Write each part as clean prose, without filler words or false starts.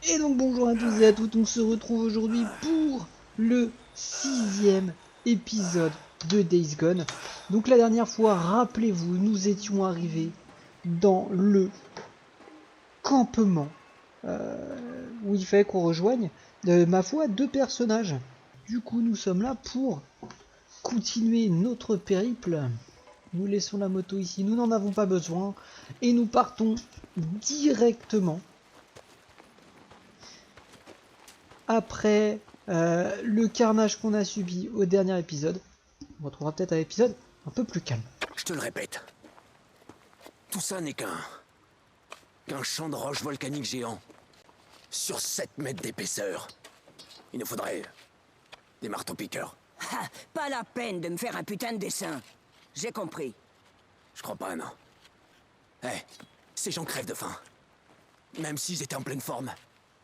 Et donc bonjour à tous et à toutes, on se retrouve aujourd'hui pour le 6e épisode de Days Gone. Donc la dernière fois, rappelez-vous, nous étions arrivés dans le campement où il fallait qu'on rejoigne, ma foi, deux personnages. Du coup, nous sommes là pour continuer notre périple. Nous laissons la moto ici, nous n'en avons pas besoin, et nous partons directement après le carnage qu'on a subi au dernier épisode. On retrouvera peut-être un épisode un peu plus calme. Je te le répète. Tout ça n'est qu'un champ de roches volcaniques géant. Sur 7 mètres d'épaisseur. Il nous faudrait des marteaux-piqueurs. Ah, pas la peine de me faire un putain de dessin. J'ai compris. Je crois pas, non. Ces gens crèvent de faim. Même s'ils étaient en pleine forme.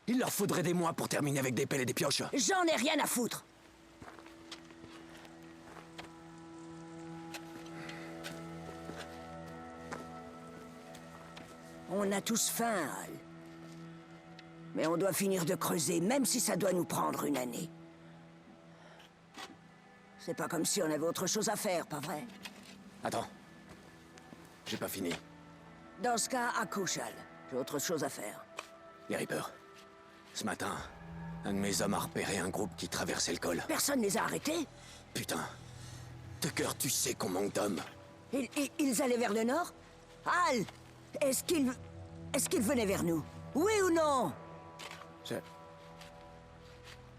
Il leur faudrait des mois pour terminer avec des pelles et des pioches. J'en ai rien à foutre. On a tous faim, Hal. Mais on doit finir de creuser, même si ça doit nous prendre une année. C'est pas comme si on avait autre chose à faire, pas vrai? Attends. J'ai pas fini. Dans ce cas, accouche, Hal. J'ai autre chose à faire. Les Reapers. Ce matin, un de mes hommes a repéré un groupe qui traversait le col. Personne les a arrêtés? Putain. Tucker, tu sais qu'on manque d'hommes. Ils allaient vers le nord? Hal! Est-ce qu'ils venaient vers nous? Oui ou non?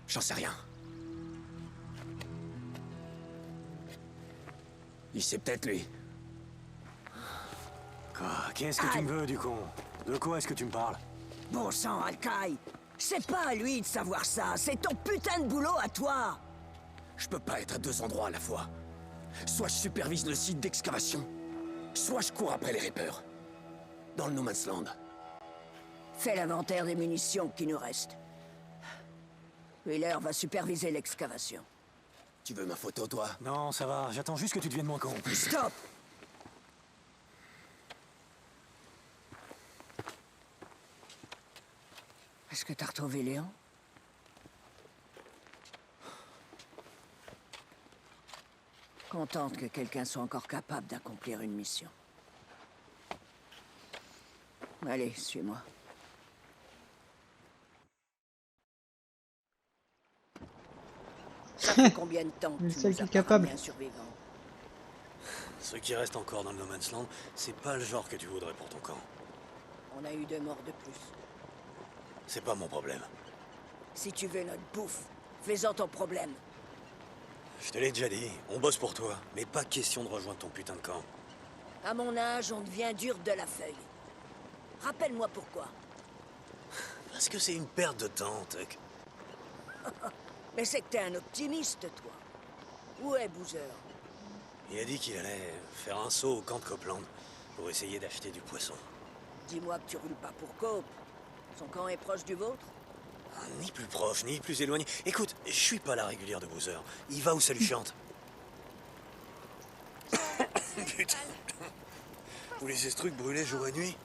J'en sais rien. Il sait peut-être, lui. Quoi? Qu'est-ce que tu me veux, du con? De quoi est-ce que tu me parles? Bon sang, Alkai! C'est pas à lui de savoir ça, c'est ton putain de boulot à toi! Je peux pas être à deux endroits à la fois. Soit je supervise le site d'excavation, soit je cours après les Reapers. Dans le No Man's Land. Fais l'inventaire des munitions qui nous restent. Wheeler va superviser l'excavation. Tu veux ma photo, toi? Non, ça va, j'attends juste que tu deviennes moins con. Stop! Est-ce que t'as retrouvé Léon? Contente que quelqu'un soit encore capable d'accomplir une mission. Allez, suis-moi. Ça fait combien de temps que Le tu seul nous qui as est pas capable. ramené un survivant? Ceux qui restent encore dans le No Man's Land, c'est pas le genre que tu voudrais pour ton camp. On a eu 2 morts de plus. C'est pas mon problème. Si tu veux notre bouffe, fais-en ton problème. Je te l'ai déjà dit, on bosse pour toi, mais pas question de rejoindre ton putain de camp. À mon âge, on devient dur de la feuille. Rappelle-moi pourquoi. Parce que c'est une perte de temps, Tuck. Mais c'est que t'es un optimiste, toi. Où est Boozer? Il a dit qu'il allait faire un saut au camp de Copeland pour essayer d'acheter du poisson. Dis-moi que tu roules pas pour Cope. Son camp est proche du vôtre? Ni plus proche, ni plus éloigné. Écoute, je suis pas la régulière de Boozer. Il va où ça lui chante. Putain. Vous laissez ce truc brûler jour et nuit?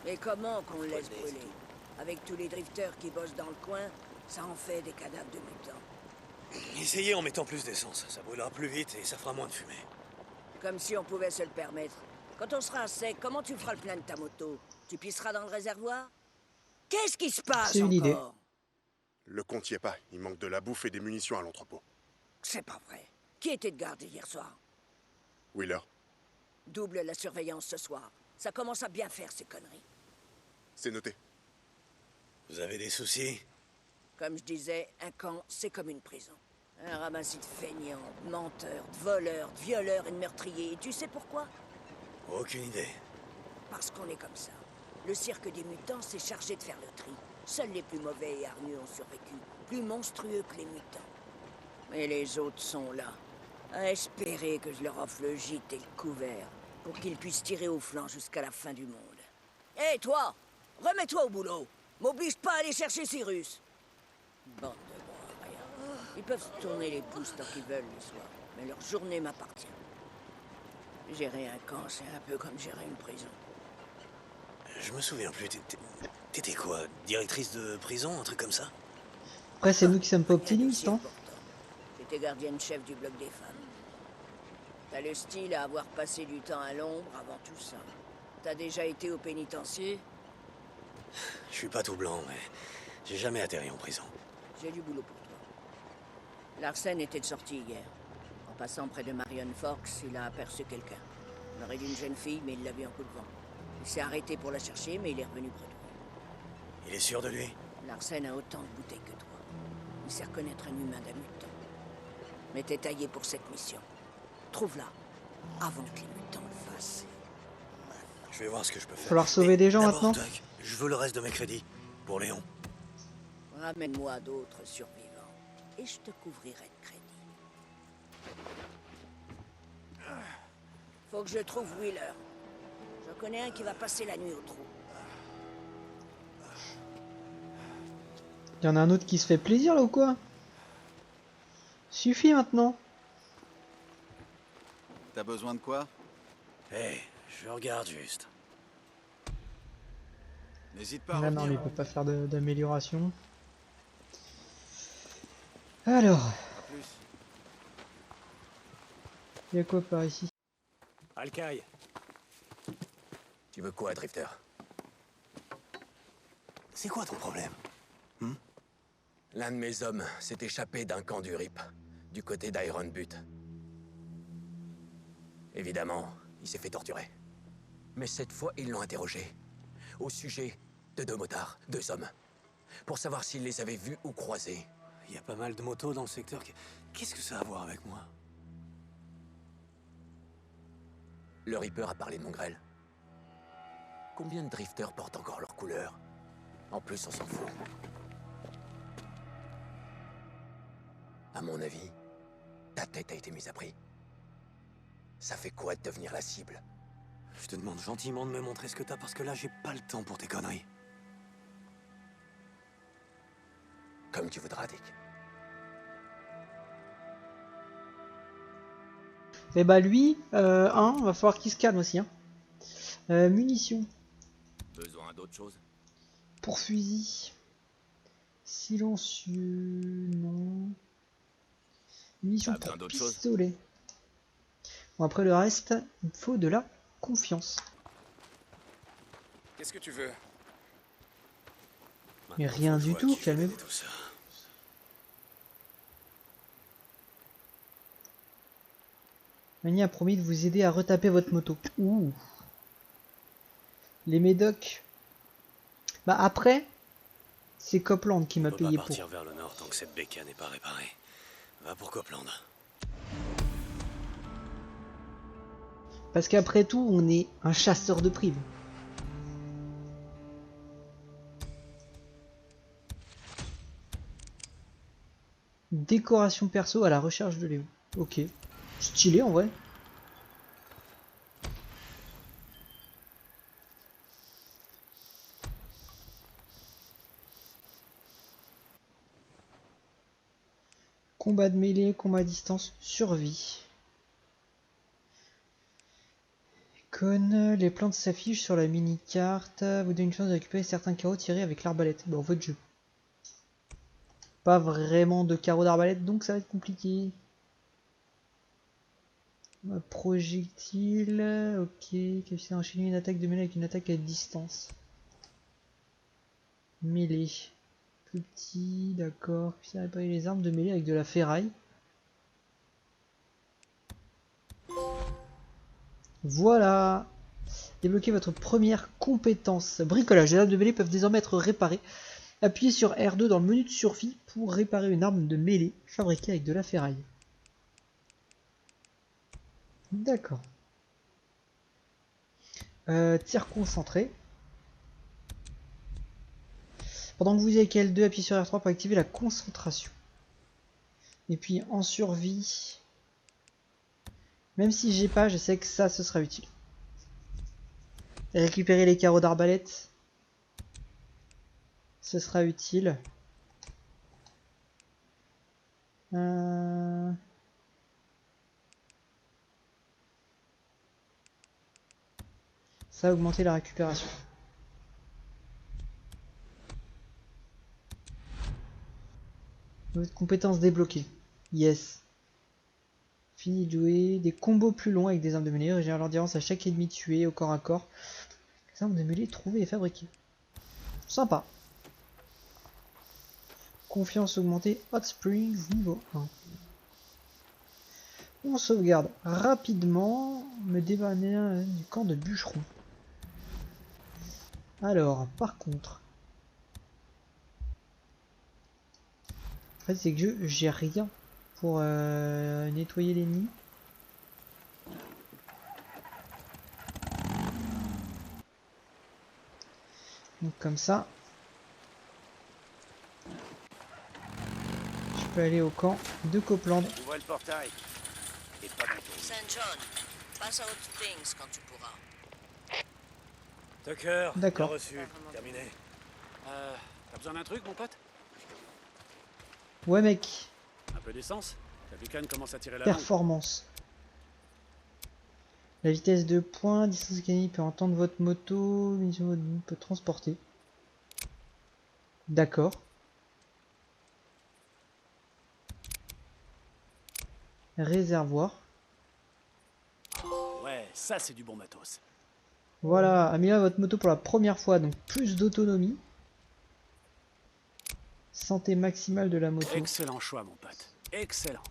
Et comment qu'on le laisse brûler? Avec tous les drifters qui bossent dans le coin, ça en fait des cadavres de mutants. Essayez en mettant plus d'essence. Ça brûlera plus vite et ça fera moins de fumée. Comme si on pouvait se le permettre. Quand on sera à sec, comment tu feras le plein de ta moto? Tu pisseras dans le réservoir? Qu'est-ce qui se passe C'est une idée. encore? Le compte y est pas. Il manque de la bouffe et des munitions à l'entrepôt. C'est pas vrai. Qui était de garde hier soir? Wheeler, Double la surveillance ce soir. Ça commence à bien faire ces conneries. c'est noté. Vous avez des soucis? Comme je disais, un camp, c'est comme une prison. Un ramassis de feignants, de menteurs, de voleurs, de violeurs et de meurtriers. Et tu sais pourquoi? Aucune idée. Parce qu'on est comme ça. Le cirque des mutants s'est chargé de faire le tri. Seuls les plus mauvais et hargneux ont survécu, plus monstrueux que les mutants. Mais les autres sont là, à espérer que je leur offre le gîte et le couvert, pour qu'ils puissent tirer au flanc jusqu'à la fin du monde. Hé, toi! Remets-toi au boulot! M'oblige pas à aller chercher Cyrus! Bande de bons rien. Ils peuvent se tourner les pouces tant qu'ils veulent le soir, mais leur journée m'appartient. Gérer un camp, c'est un peu comme gérer une prison. Je me souviens plus. T'étais quoi? Directrice de prison, un truc comme ça? Après, c'est nous qui sommes pas Rien optimistes, d'aussi hein. important. J'étais gardienne chef du bloc des femmes. T'as le style à avoir passé du temps à l'ombre avant tout ça. T'as déjà été au pénitencier? Je suis pas tout blanc, mais j'ai jamais atterri en prison. J'ai du boulot pour toi. Larsen était de sortie hier. En passant près de Marion Forks, il a aperçu quelqu'un. On aurait d'une jeune fille, mais il l'a vue en coup de vent. Il s'est arrêté pour la chercher, mais il est revenu près de toi. Il est sûr de lui? Larsen a autant de bouteilles que toi. Il sait reconnaître un humain d'un mutant. Mais t'es taillé pour cette mission. Trouve-la, avant que les mutants le fassent. Je vais voir ce que je peux faire. Falloir sauver Mais des gens d'abord, maintenant. Doc, je veux le reste de mes crédits. Pour Léon. Ramène-moi d'autres survivants, et je te couvrirai de crédit. Faut que je trouve Wheeler. J'en connais un qui va passer la nuit au trou. Il y en a un autre qui se fait plaisir là ou quoi? Suffit maintenant. T'as besoin de quoi? Hé, je regarde juste. N'hésite pas à Là non, revenir. il peut pas faire d'amélioration. Alors, À plus. il y a quoi par ici? Alcaï. Tu veux quoi, Drifter? C'est quoi ton problème? L'un de mes hommes s'est échappé d'un camp du RIP, du côté d'Iron Butte. Évidemment, il s'est fait torturer. Mais cette fois, ils l'ont interrogé. Au sujet de 2 motards, 2 hommes. Pour savoir s'ils les avaient vus ou croisés. Il y a pas mal de motos dans le secteur. Qu'est-ce que ça a à voir avec moi? Le Reaper a parlé de mon grêle. Combien de drifters portent encore leur couleur? En plus, on s'en fout. À mon avis, ta tête a été mise à prix. Ça fait quoi de devenir la cible? Je te demande gentiment de me montrer ce que t'as parce que là, j'ai pas le temps pour tes conneries. Comme tu voudras, Dick. Et bah lui, va falloir qu'il se calme aussi, hein. Munitions. Besoin d'autre chose? Pour fusil. Silencieux, non. Munitions T'as besoin pour d'autre chose? pistolet. Bon, après le reste, il me faut de la confiance. Qu'est-ce que tu veux? Mais Maintenant, rien faut que je du vois tout, qui fait calmez-vous. péter tout ça. Manny a promis de vous aider à retaper votre moto. Ouh. Les médocs. Bah après, c'est Copland qui On m'a peut pas payé pour. partir vers le nord tant que cette bécane n'est pas réparée. Va pour Copland. Parce qu'après tout, on est un chasseur de primes. Décoration perso à la recherche de Léo. Ok. Stylé en vrai. Combat de mêlée, combat à distance, survie. Les plantes s'affichent sur la mini-carte. Vous donne une chance de récupérer certains carreaux tirés avec l'arbalète. Bah en fait, j'ai pas vraiment de carreaux d'arbalète, donc ça va être compliqué. Projectile, ok. Capacité à enchaîner une attaque de mêlée avec une attaque à distance. Mêlée. Plus petit, d'accord. Puis à réparer les armes de mêlée avec de la ferraille. Voilà. Débloquez votre première compétence. Bricolage. Les armes de mêlée peuvent désormais être réparées. Appuyez sur R2 dans le menu de survie pour réparer une arme de mêlée fabriquée avec de la ferraille. D'accord. Tir concentré. Pendant que vous avez L2, appuyez sur R3 pour activer la concentration. Et puis en survie, même si j'ai pas, je sais que ça, ce sera utile. Récupérer les carreaux d'arbalète, ce sera utile. Ça va augmenter la récupération. Votre compétence débloquée. Yes. Fini de jouer. Des combos plus longs avec des armes de mêlée. Régénère l'endurance à chaque ennemi tué au corps à corps. Les armes de mêlée trouvées et fabriquées. Sympa. Confiance augmentée. Hot Springs niveau 1. On sauvegarde rapidement. Me débarrasser du camp de bûcheron. Alors, par contre. En fait, c'est que j'ai rien pour nettoyer les nids. Donc comme ça, je peux aller au camp de Copeland. Ouvrez le portail. Et pas dans ton... Saint John, passe à Hot Springs quand tu pourras. Tucker, D'accord. bien reçu. Terminé. T'as besoin d'un truc, mon pote? Ouais mec, Un peu d'essence? Ta bécane commence à tirer la langue. performance. La vitesse de pointe, distance gagnée peut entendre votre moto, mission peut transporter. D'accord. Réservoir. Ouais, ça c'est du bon matos. Voilà, améliorez votre moto pour la première fois, donc plus d'autonomie. Santé maximale de la moto. Excellent choix, mon pote. Excellent.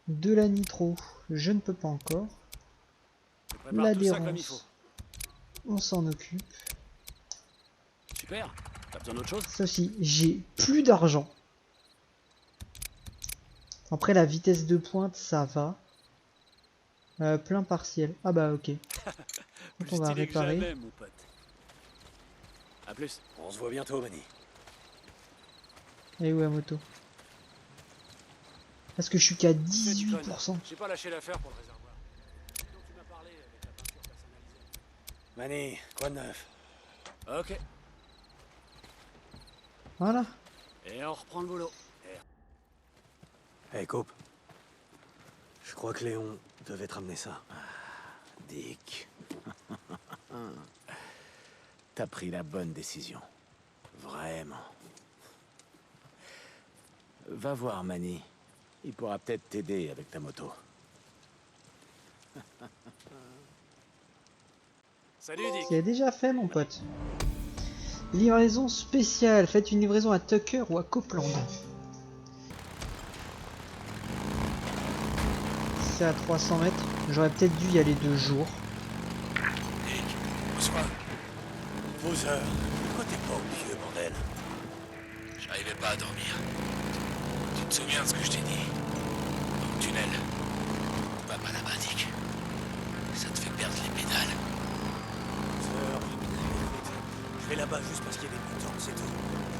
De la nitro, je ne peux pas encore. Je prépare tout ça comme il faut. L'adhérence, on s'en occupe. Super. T'as besoin d'autre chose? Ceci, j'ai plus d'argent. Après la vitesse de pointe, ça va. Plein partiel. Ah bah ok. Plus On va stylé que réparer. jamais, mon pote. A plus. On se voit bientôt, Manny. Et où la moto? Parce que je suis qu'à Tu sais, tu 18%. J'ai pas lâché l'affaire pour le réservoir. Donc tu m'as parlé avec la peinture personnalisée. Manny, quoi de neuf? Ok. Voilà. Et on reprend le boulot. Hey, Cope. Je crois que Léon devait te ramener ça. Dick. T'as pris la bonne décision. Vraiment. Va voir Manny. Il pourra peut-être t'aider avec ta moto. Salut, Dick. C'est déjà fait mon pote. Livraison spéciale. Faites une livraison à Tucker ou à Copeland. C'est à 300 mètres. J'aurais peut-être dû y aller 2 jours. Dick, bonsoir. Bowser, pourquoi t'es pas au pieu, bordel? J'arrivais pas à dormir. Tu te souviens de ce que je t'ai dit? Dans le tunnel. Va pas là-bas, Dick. Ça te fait perdre les pédales. Bowser, écoute, je vais là-bas juste parce qu'il y a des mutants, c'est tout.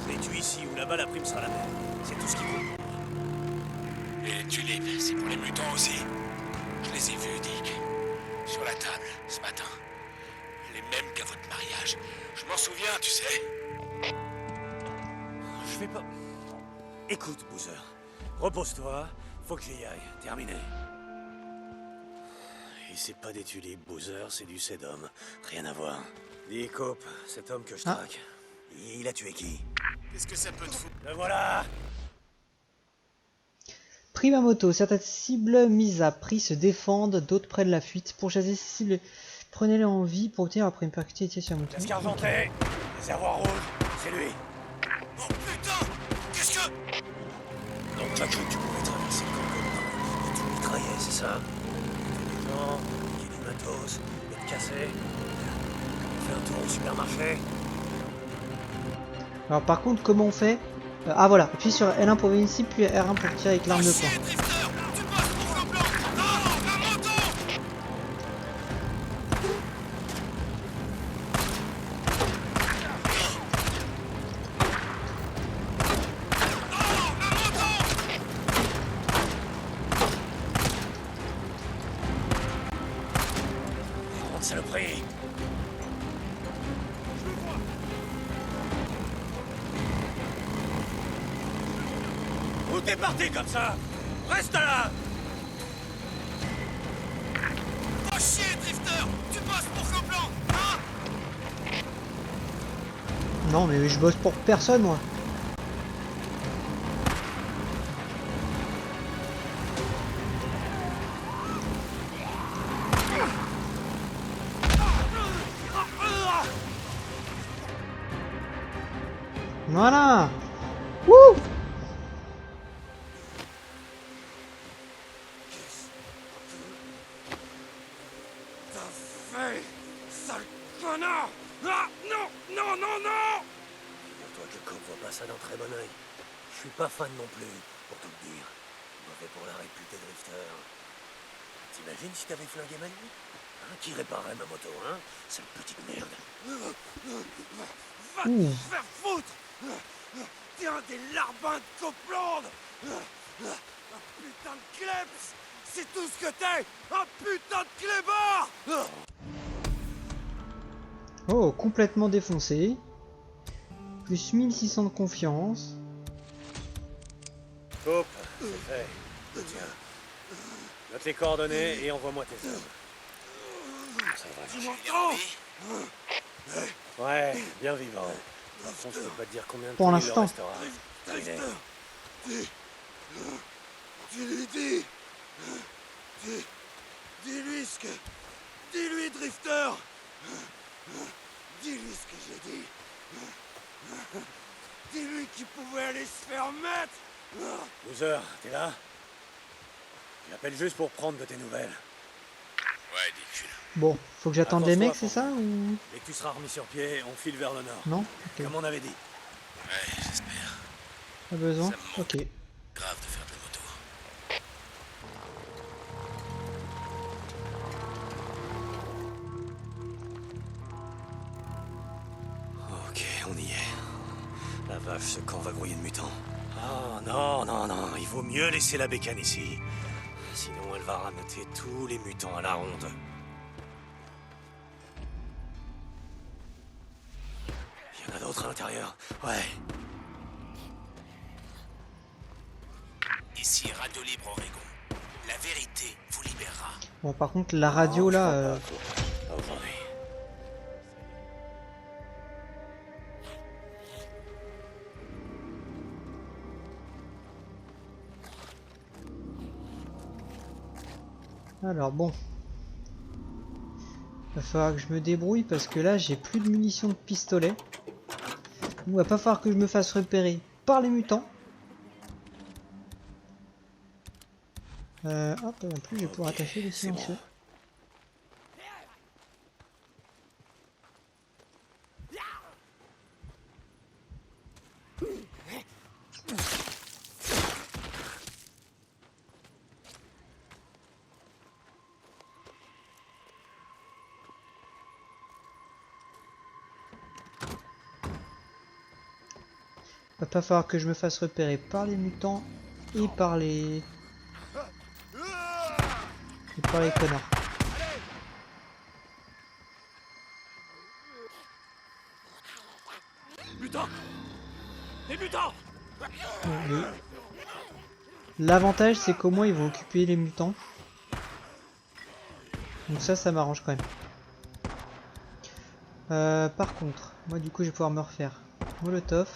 Je les tue ici ou là-bas, la prime sera la même. C'est tout ce qu'il faut. Et les tulipes, c'est pour les mutants aussi. Je les ai vus, Dick. Sur la table, ce matin. Les mêmes qu'à votre mariage. Je m'en souviens, tu sais. Je vais pas... Écoute, Bowser, repose-toi, faut que j'y aille, terminé. Et c'est pas des tulipes, Bowser, c'est du sédum, rien à voir. Dis, Cope, cet homme que je Ah. traque, il a tué qui? Qu'est-ce que ça peut te foutre? Le voilà! Prima moto. Certaines cibles mises à prix se défendent, d'autres prennent la fuite. Pour chasser ces cibles, prenez-les en vie pour obtenir après une perpétuité sur la moto. Casque argenté, réservoir rouge, c'est lui. Oh putain! Qu'est-ce que... Donc t'as cru que tu pouvais traverser le camp et tout mitrailler, c'est ça? Des gens, qui du matos, et de casser. On fait un tour au supermarché. Alors par contre, comment on fait? Ah voilà, appuie sur L1 pour viser une cible, puis R1 pour tirer avec l'arme de poing. Drifter! Tu passes pour le blanc! Non! La moto! Rentre saloperie. Où t'es parti comme ça? Reste là! Va chier, Drifter! Tu passes pour le blanc! Hein? Non mais je bosse pour personne moi. Voilà. Wouh! T'as fait, sale connard! Ah, non, non, non, non! Figure-toi que Cobb voit pas ça d'un très bon œil. Je suis pas fan non plus, pour tout te dire. Mauvais pour la réputée Drifter. T'imagines si t'avais flingué Manu? Hein, qui réparerait ma moto, hein? Cette petite merde. Va Ouh. te faire foutre! T'es un des larbins de Copeland! Un putain de kleps! C'est tout ce que t'es! Un putain de clébard! Oh, complètement défoncé. Plus 1600 de confiance. Coupe, c'est fait. Tiens. Note les coordonnées et envoie-moi tes hommes. Ça va. Tu m'entends? Ouais, bien vivant. Par contre, je peux pas te dire combien de Pour temps il l'instant. leur restera. Terminé. Tu lui dis. Dis-lui ce que. Dis-lui, Drifter. Dis-lui ce que j'ai dit. Dis-lui qu'il pouvait aller se faire mettre. Loser, t'es là? J'appelle juste pour prendre de tes nouvelles. Ouais, dis-tu. Bon, faut que j'attende les Accroche-toi, mecs, c'est ça ou... Dès que tu seras remis sur pied, on file vers le nord. Non? Ok. Comme on avait dit. Ouais, j'espère. Pas besoin? Ça me manque. Ok. Grave de faire de la moto. Ok, on y est. La vache, ce camp va grouiller de mutants. Ah non, non, non, il vaut mieux laisser la bécane ici. Sinon, elle va rameuter tous les mutants à la ronde. Il y en a d'autres à l'intérieur. Ouais. Ici Radio Libre Oregon. La vérité vous libérera. Bon, par contre, la radio Non, je là... crois pas aujourd'hui. Alors bon. Va falloir que je me débrouille parce que là j'ai plus de munitions de pistolet. Il va pas falloir que je me fasse repérer par les mutants. Hop, en plus je vais pouvoir Ok, attacher les c'est bon. silencieux. Va pas falloir que je me fasse repérer par les mutants et par les connards. Mutants! Des mutants! Bon, l'avantage c'est qu'au moins ils vont occuper les mutants. Donc ça m'arrange quand même. Par contre, moi du coup je vais pouvoir me refaire Molotov.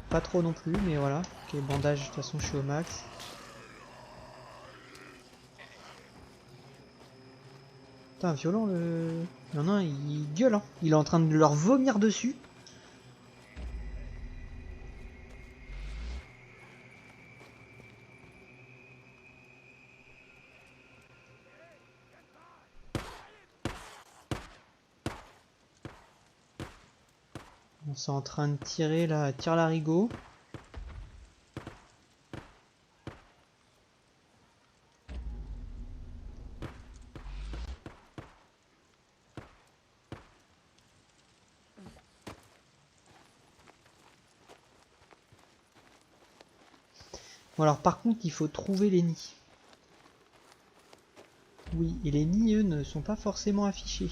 Pas trop non plus, mais voilà. Ok, bandage, de toute façon je suis au max. Putain, violent le... Non, il gueule, hein. Il est en train de leur vomir dessus. On s'est en train de tirer là, tire l'arigot. Bon alors par contre il faut trouver les nids. Oui, et les nids eux ne sont pas forcément affichés.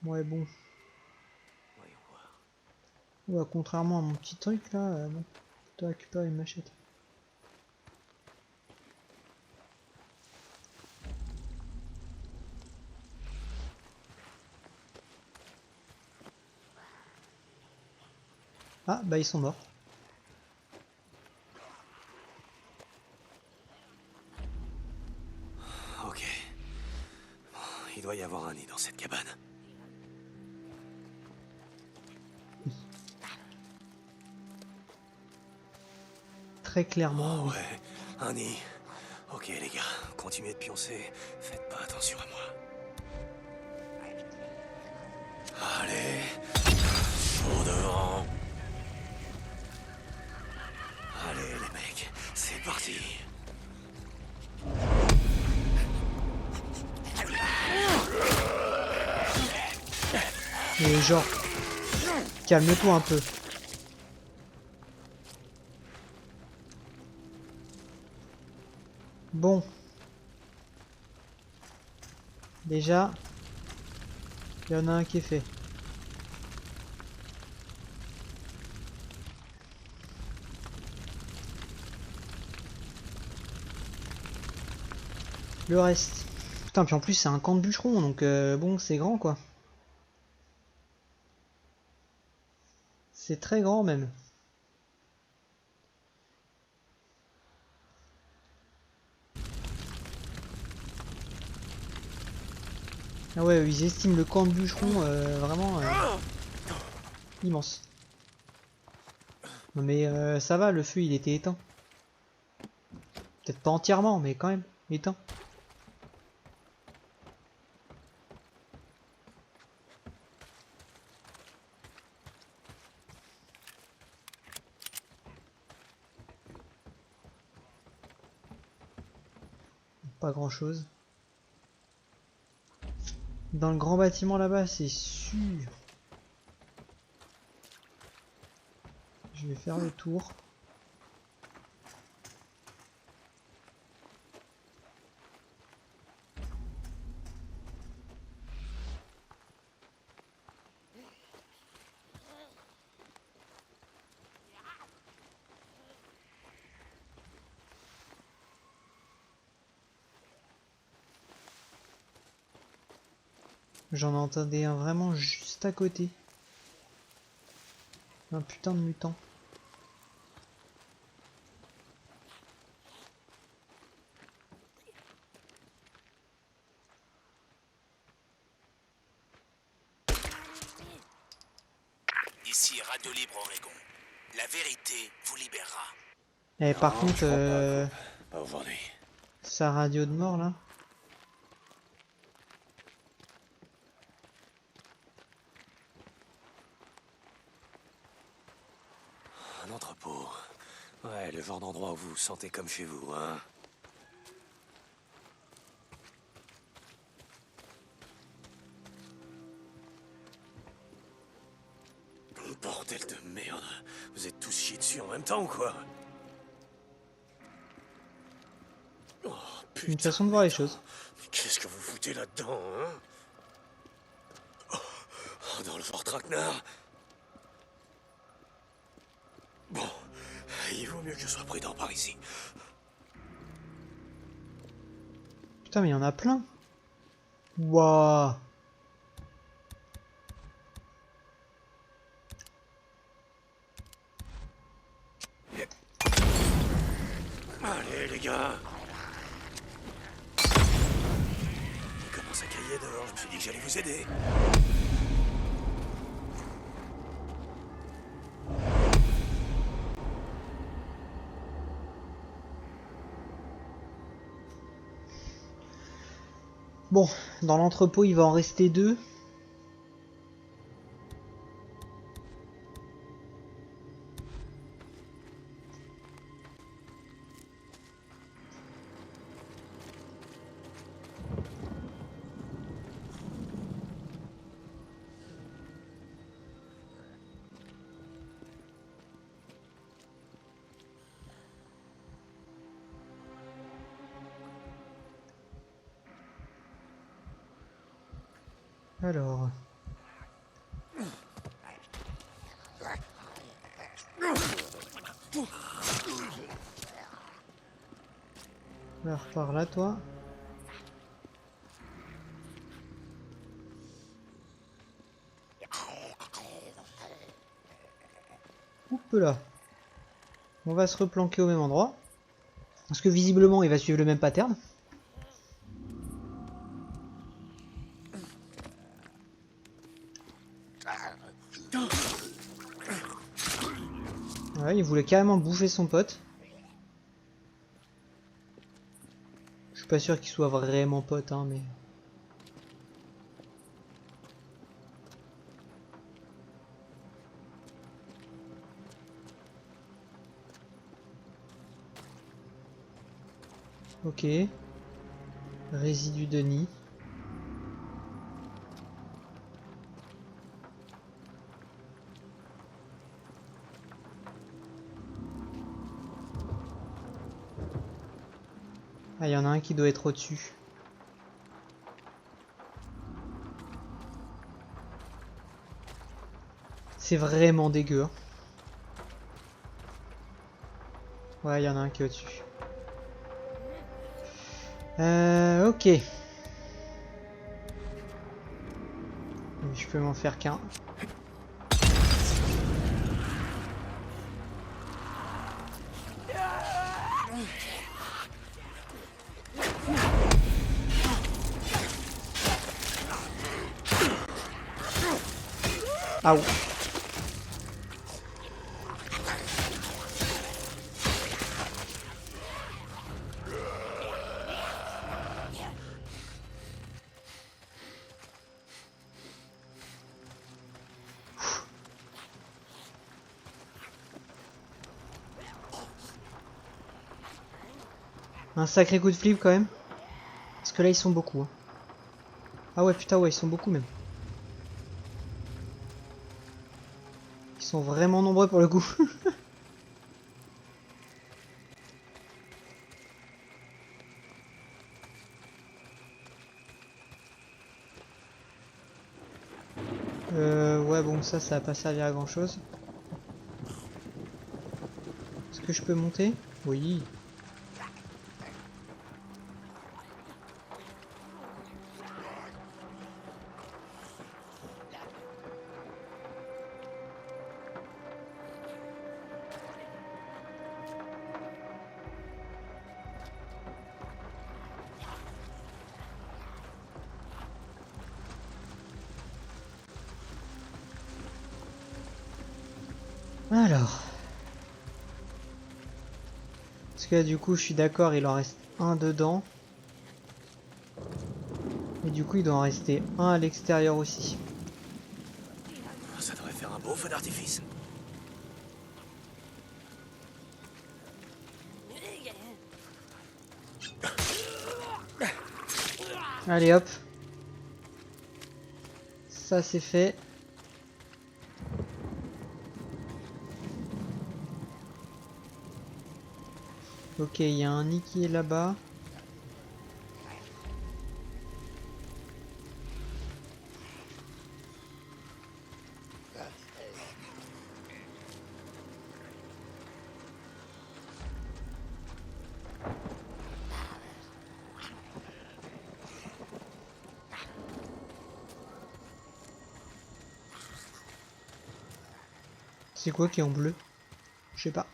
Ouais bon. Voyons voir. Ouais, contrairement à mon petit truc là, bon, je dois récupérer une machette. Ah bah ils sont morts. Ok. Bon, il doit y avoir un nid dans cette cabane. très clairement. Oh, ouais, un nid. Ok les gars, continuez de pioncer. Faites pas attention à moi. Allez, chaud devant. Allez les mecs, c'est parti. Mais genre, calme-toi un peu. Bon. Déjà, il y en a un qui est fait. Le reste. Putain, puis en plus c'est un camp de bûcherons, donc bon, c'est grand quoi. C'est très grand même. Ah ouais, ils estiment le camp de bûcherons vraiment immense. Non mais ça va, le feu il était éteint. Peut-être pas entièrement, mais quand même, éteint. Pas grand chose. Dans le grand bâtiment là-bas, c'est sûr. Je vais faire le tour. J'en entendais un vraiment juste à côté. Un putain de mutant. Ici Radio Libre Oregon. La vérité vous libérera. Eh, par Non, contre, je crois pas aujourd'hui. sa radio de mort là. Un entrepôt. Ouais, le genre d'endroit où vous vous sentez comme chez vous, hein. Bordel de merde. Vous êtes tous chiés dessus en même temps ou quoi? Oh, putain. Une façon de voir les choses. Mais qu'est-ce que vous foutez là-dedans, hein? Oh, dans le fort Traquenard. Bon, il vaut mieux que je sois prudent par ici. Putain, mais il y en a plein. Waouh. Allez, les gars. Il commence à cailler dehors, je me suis dit que j'allais vous aider. Bon, dans l'entrepôt, il va en rester 2. Alors. Alors, par là, toi. Oups là. On va se replanquer au même endroit. Parce que visiblement, il va suivre le même pattern. Ouais, il voulait carrément bouffer son pote. suis pas sûr qu'ils soient vraiment potes, hein, mais... Ok. Résidu de nid. Ah, il y en a un qui doit être au-dessus. C'est vraiment dégueu. Hein. Ouais, il y en a un qui est au-dessus. Ok. Je peux m'en faire qu'un. Ah ouais. Un sacré coup de flip quand même. Parce que là ils sont beaucoup. Hein. Ah ouais putain ouais ils sont beaucoup même. Ils sont vraiment nombreux pour le coup. Ouais bon ça va pas servir à grand chose. Est-ce que je peux monter? Oui. Alors. Parce que là, du coup, je suis d'accord, il en reste un dedans. Et du coup, il doit en rester un à l'extérieur aussi. Ça devrait faire un beau feu d'artifice. Allez hop. Ça c'est fait. Ok, il y a un nid qui est là-bas. C'est quoi qui est en bleu? Je sais pas.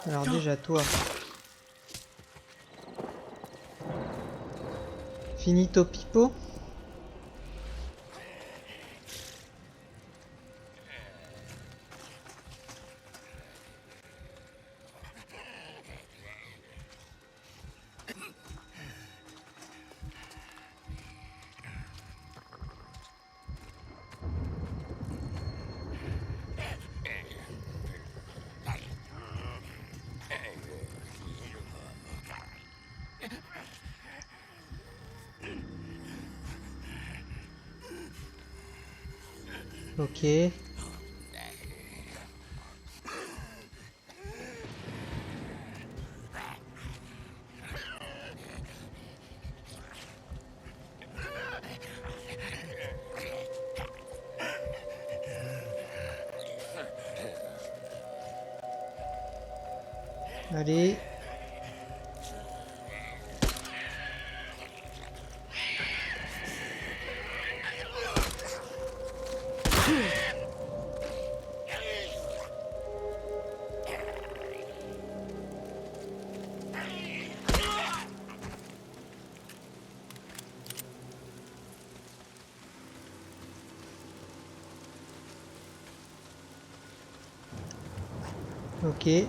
Alors déjà toi. Finito pipo. Ok. Allez. Ok. Je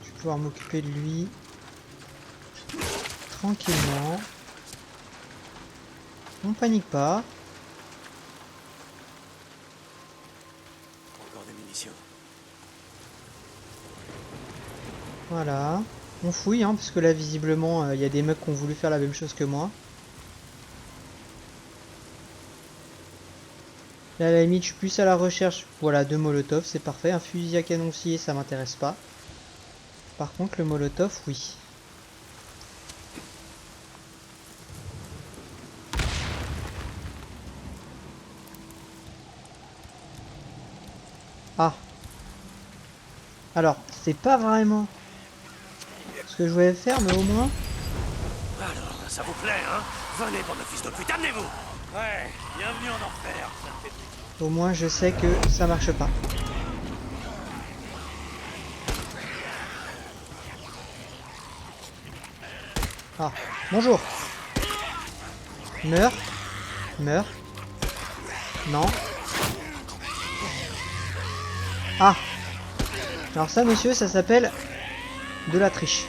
vais pouvoir m'occuper de lui. Tranquillement. On panique pas. Encore des munitions. Voilà. On fouille, hein, parce que là, visiblement, il y a des mecs qui ont voulu faire la même chose que moi. Là, à la limite, je suis plus à la recherche. Voilà, de Molotov, c'est parfait. Un fusil à canoncier, ça m'intéresse pas. Par contre, le Molotov, oui. Ah. Alors, c'est pas vraiment ce que je voulais faire, mais au moins... Alors, ça vous plaît, hein? Venez, bande de fils de pute, amenez-vous! Ouais, bienvenue en enfer. Au moins, je sais que ça marche pas. Ah, bonjour. Meurs. Meurs. Non. Ah. Alors ça, monsieur, ça s'appelle de la triche.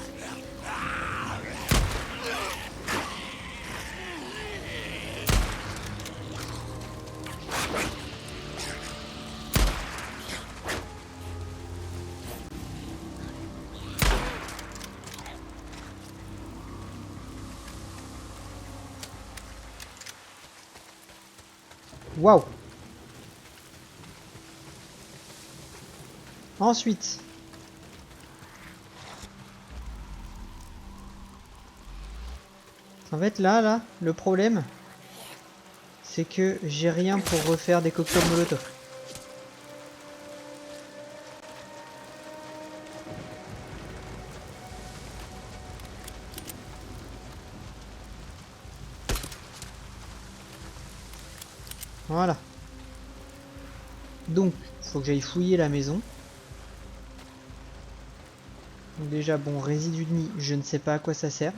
Waouh. Ensuite. En fait, là, le problème, c'est que j'ai rien pour refaire des cocktails Molotov. Voilà. Donc, faut que j'aille fouiller la maison. Donc déjà, bon, résidu de nid, je ne sais pas à quoi ça sert.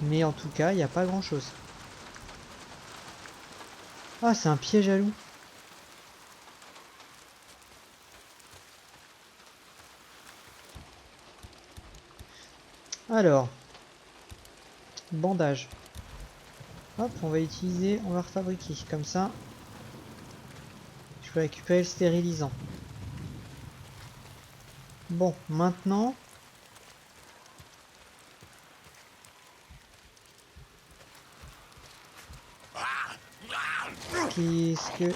Mais en tout cas, il n'y a pas grand chose. Ah, c'est un piège à loup. Alors, bandage. Hop, on va utiliser, on va refabriquer. Comme ça, je peux récupérer le stérilisant. Bon, maintenant... Qu'est-ce que...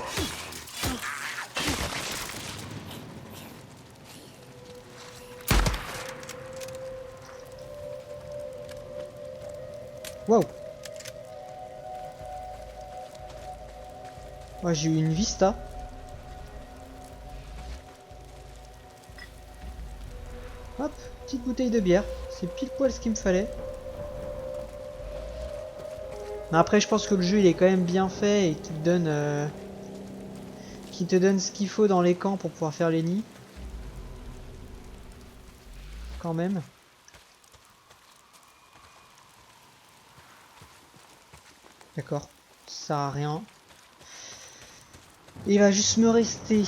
Waouh. Ouais, j'ai eu une vista. Hop, petite bouteille de bière. C'est pile poil ce qu'il me fallait. Mais après, je pense que le jeu il est quand même bien fait et qu'il te donne, ce qu'il faut dans les camps pour pouvoir faire les nids. Quand même. D'accord, ça sert à rien. Il va juste me rester...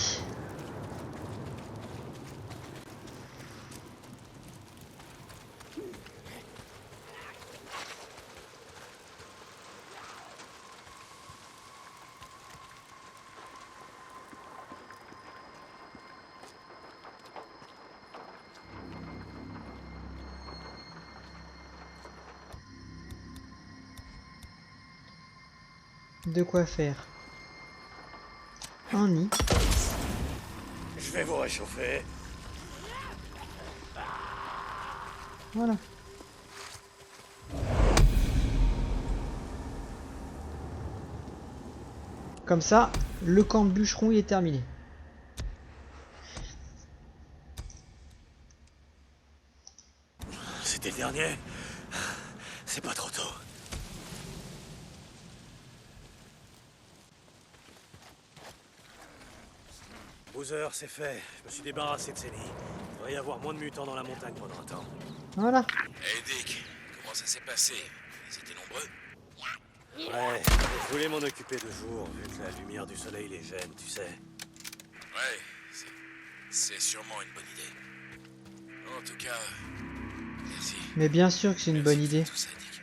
de quoi faire un nid. Je vais vous réchauffer. Voilà. Comme ça, le camp de bûcheron il est terminé. C'était le dernier. C'est pas trop tôt. Boozer, c'est fait. Je me suis débarrassé de ces nids. Il devrait y avoir moins de mutants dans la montagne pendant un temps. Voilà. Hey Dick, comment ça s'est passé? C'était nombreux. Ouais, je voulais m'en occuper de jour, vu que la lumière du soleil les gêne, tu sais. Ouais, c'est sûrement une bonne idée. En tout cas, merci. Mais bien sûr que c'est une bonne Merci idée. pour tout ça, Dick.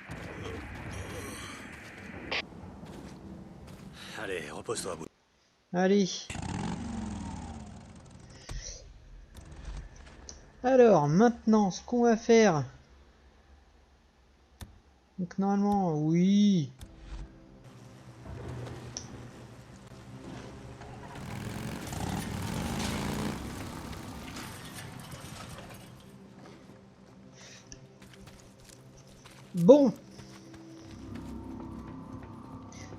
Allez, repose-toi, bout. Allez. Alors, maintenant, ce qu'on va faire... Donc normalement, oui. Bon.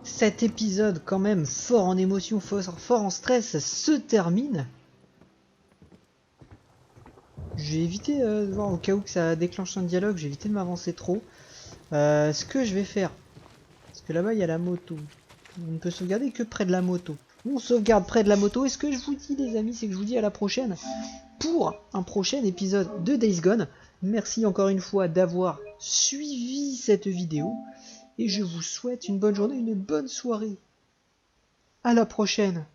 Cet épisode, quand même, fort en émotion, fort en stress, se termine. J'ai évité de voir au cas où que ça déclenche un dialogue, j'ai évité de m'avancer trop. Ce que je vais faire, parce que là-bas il y a la moto. On ne peut sauvegarder que près de la moto. On sauvegarde près de la moto. Et ce que je vous dis, les amis, c'est que je vous dis à la prochaine pour un prochain épisode de Days Gone. Merci encore une fois d'avoir suivi cette vidéo. Et je vous souhaite une bonne journée, une bonne soirée. À la prochaine.